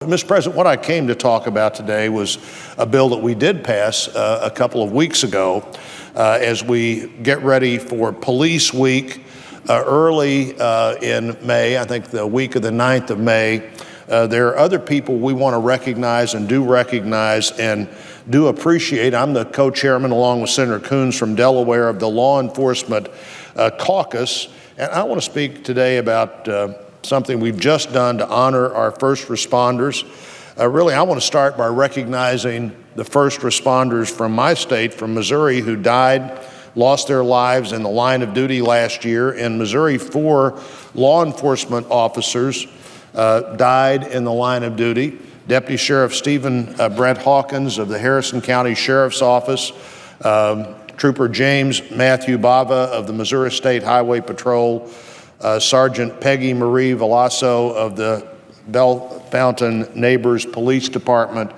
Mr. President, what I came to talk about today was a bill that we did pass a couple of weeks ago as we get ready for Police Week early in May, I think the week of the 9th of May. There are other people we want to recognize and do appreciate. I'm the co-chairman along with Senator Coons from Delaware of the Law Enforcement Caucus, and I want to speak today about something we've just done to honor our first responders. Really, I want to start by recognizing the first responders from my state, from Missouri, who lost their lives in the line of duty last year. In Missouri, 4 law enforcement officers died in the line of duty. Deputy Sheriff Stephen Brent Hawkins of the Harrison County Sheriff's Office, Trooper James Matthew Bava of the Missouri State Highway Patrol, Sergeant Peggy Marie Veloso of the Bell Fountain Neighbors Police Department,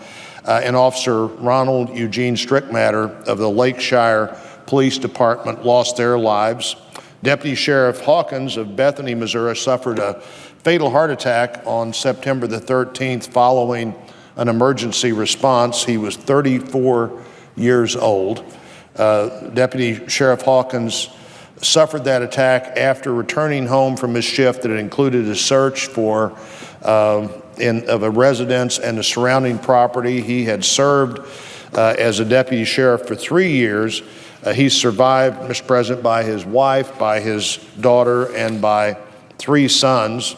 and Officer Ronald Eugene Strickmatter of the Lakeshire Police Department lost their lives. Deputy Sheriff Hawkins of Bethany, Missouri, suffered a fatal heart attack on September the 13th following an emergency response. He was 34 years old. Deputy Sheriff Hawkins suffered that attack after returning home from his shift that included a search of a residence and the surrounding property. He had served as a deputy sheriff for 3 years. He's survived, Mr. President, by his wife, by his daughter, and by 3 sons.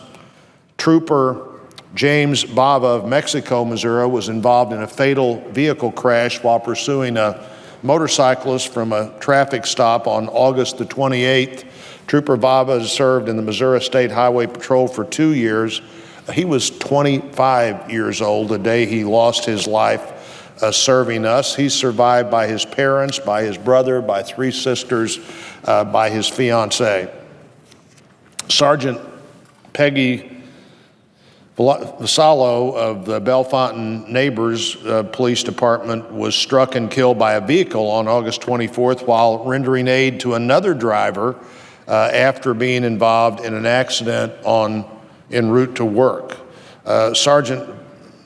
Trooper James Bava of Mexico, Missouri, was involved in a fatal vehicle crash while pursuing a motorcyclist from a traffic stop on August the 28th. Trooper Bava has served in the Missouri State Highway Patrol for 2 years. He was 25 years old the day he lost his life serving us. He's survived by his parents, by his brother, by 3 sisters, by his fiancée. Sergeant Peggy Veloso of the Bellefontaine Neighbors Police Department was struck and killed by a vehicle on August 24th while rendering aid to another driver after being involved in an accident en route to work. Sergeant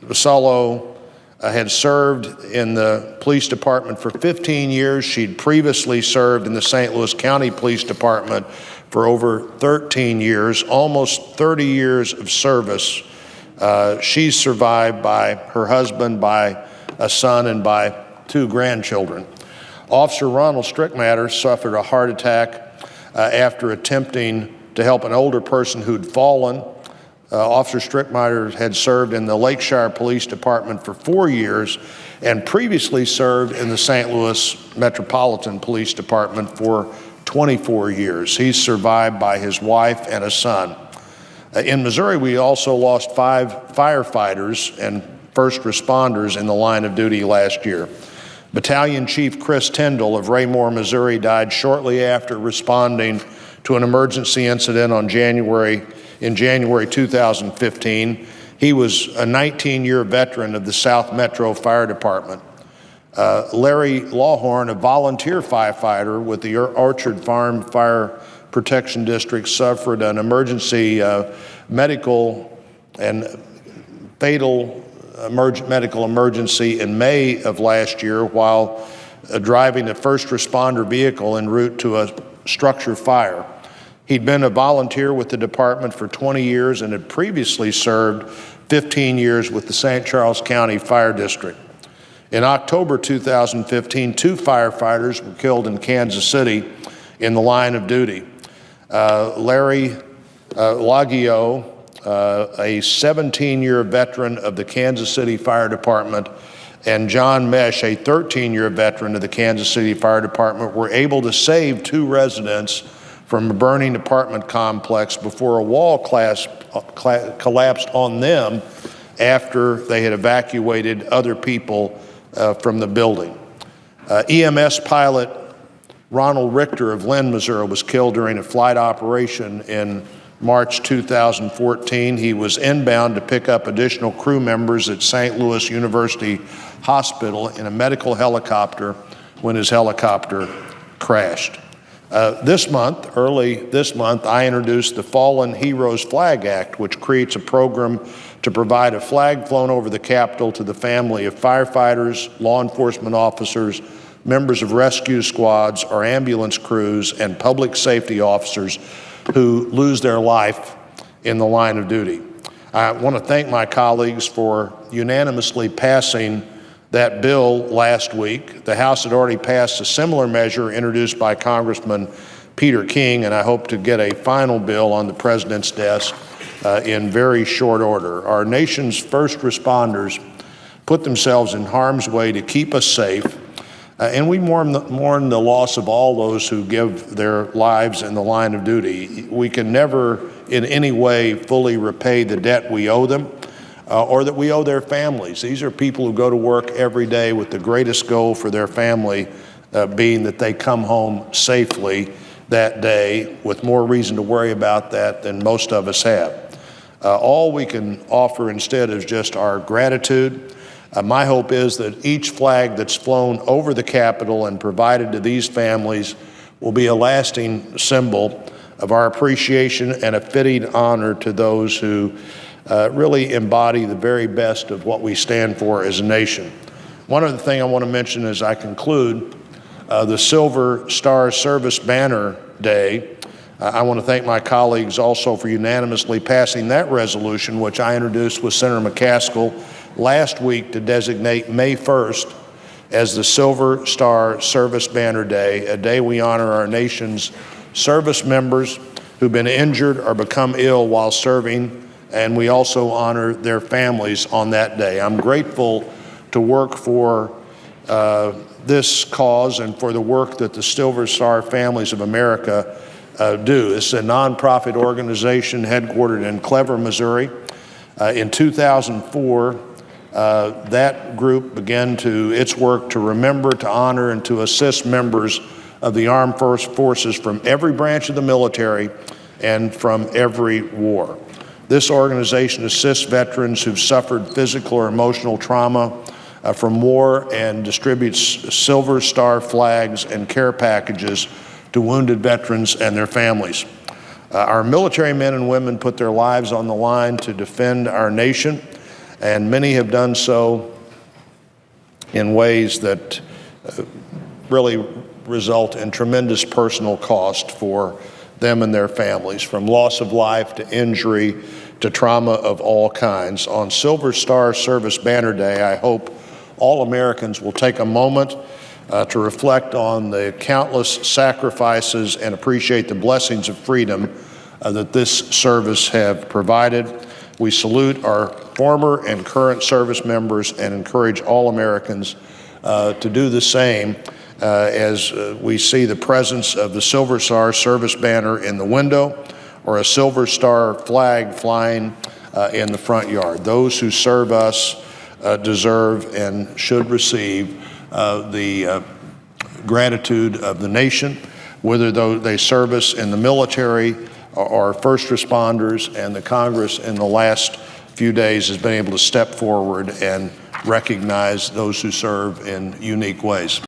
Veloso had served in the police department for 15 years. She'd previously served in the St. Louis County Police Department for over 13 years, almost 30 years of service. She's survived by her husband, by a son, and by 2 grandchildren. Officer Ronald Strickmatter suffered a heart attack after attempting to help an older person who'd fallen. Officer Strickmatter had served in the Lakeshire Police Department for 4 years and previously served in the St. Louis Metropolitan Police Department for 24 years. He's survived by his wife and a son. In Missouri, we also lost 5 firefighters and first responders in the line of duty last year. Battalion Chief Chris Tyndall of Raymore, Missouri, died shortly after responding to an emergency incident in January 2015. He was a 19-year veteran of the South Metro Fire Department. Larry Lawhorn, a volunteer firefighter with the Orchard Farm Fire Protection District, suffered an emergency medical and fatal medical emergency in May of last year while driving a first responder vehicle en route to a structure fire. He'd been a volunteer with the department for 20 years and had previously served 15 years with the St. Charles County Fire District. In October 2015, 2 firefighters were killed in Kansas City in the line of duty. Larry Laggio, a 17-year veteran of the Kansas City Fire Department, and John Mesh, a 13-year veteran of the Kansas City Fire Department, were able to save 2 residents from a burning apartment complex before a wall collapsed on them after they had evacuated other people from the building. EMS pilot Ronald Richter of Lynn, Missouri, was killed during a flight operation in March 2014. He was inbound to pick up additional crew members at St. Louis University Hospital in a medical helicopter when his helicopter crashed. Early this month, I introduced the Fallen Heroes Flag Act, which creates a program to provide a flag flown over the Capitol to the family of firefighters, law enforcement officers, members of rescue squads, our ambulance crews, and public safety officers who lose their life in the line of duty. I want to thank my colleagues for unanimously passing that bill last week. The House had already passed a similar measure introduced by Congressman Peter King, and I hope to get a final bill on the President's desk in very short order. Our nation's first responders put themselves in harm's way to keep us safe, and we mourn the loss of all those who give their lives in the line of duty. We can never in any way fully repay the debt we owe them or that we owe their families. These are people who go to work every day with the greatest goal for their family being that they come home safely that day, with more reason to worry about that than most of us have. All we can offer instead is just our gratitude. My hope is that each flag that's flown over the Capitol and provided to these families will be a lasting symbol of our appreciation and a fitting honor to those who really embody the very best of what we stand for as a nation. One other thing I want to mention as I conclude, the Silver Star Service Banner Day. I want to thank my colleagues also for unanimously passing that resolution, which I introduced with Senator McCaskill last week to designate May 1st as the Silver Star Service Banner Day, a day we honor our nation's service members who've been injured or become ill while serving, and we also honor their families on that day. I'm grateful to work for this cause and for the work that the Silver Star Families of America do. It's a nonprofit organization headquartered in Clever, Missouri. In 2004, that group began its work to remember, to honor, and to assist members of the armed forces from every branch of the military and from every war. This organization assists veterans who've suffered physical or emotional trauma from war and distributes Silver Star flags and care packages to wounded veterans and their families. Our military men and women put their lives on the line to defend our nation, and many have done so in ways that really result in tremendous personal cost for them and their families, from loss of life to injury to trauma of all kinds. On Silver Star Service Banner Day, I hope all Americans will take a moment to reflect on the countless sacrifices and appreciate the blessings of freedom that this service have provided. We salute our former and current service members and encourage all Americans to do the same as we see the presence of the Silver Star Service Banner in the window or a Silver Star flag flying in the front yard. Those who serve us deserve and should receive the gratitude of the nation, whether they serve us in the military or first responders, and the Congress in the last few days has been able to step forward and recognize those who serve in unique ways.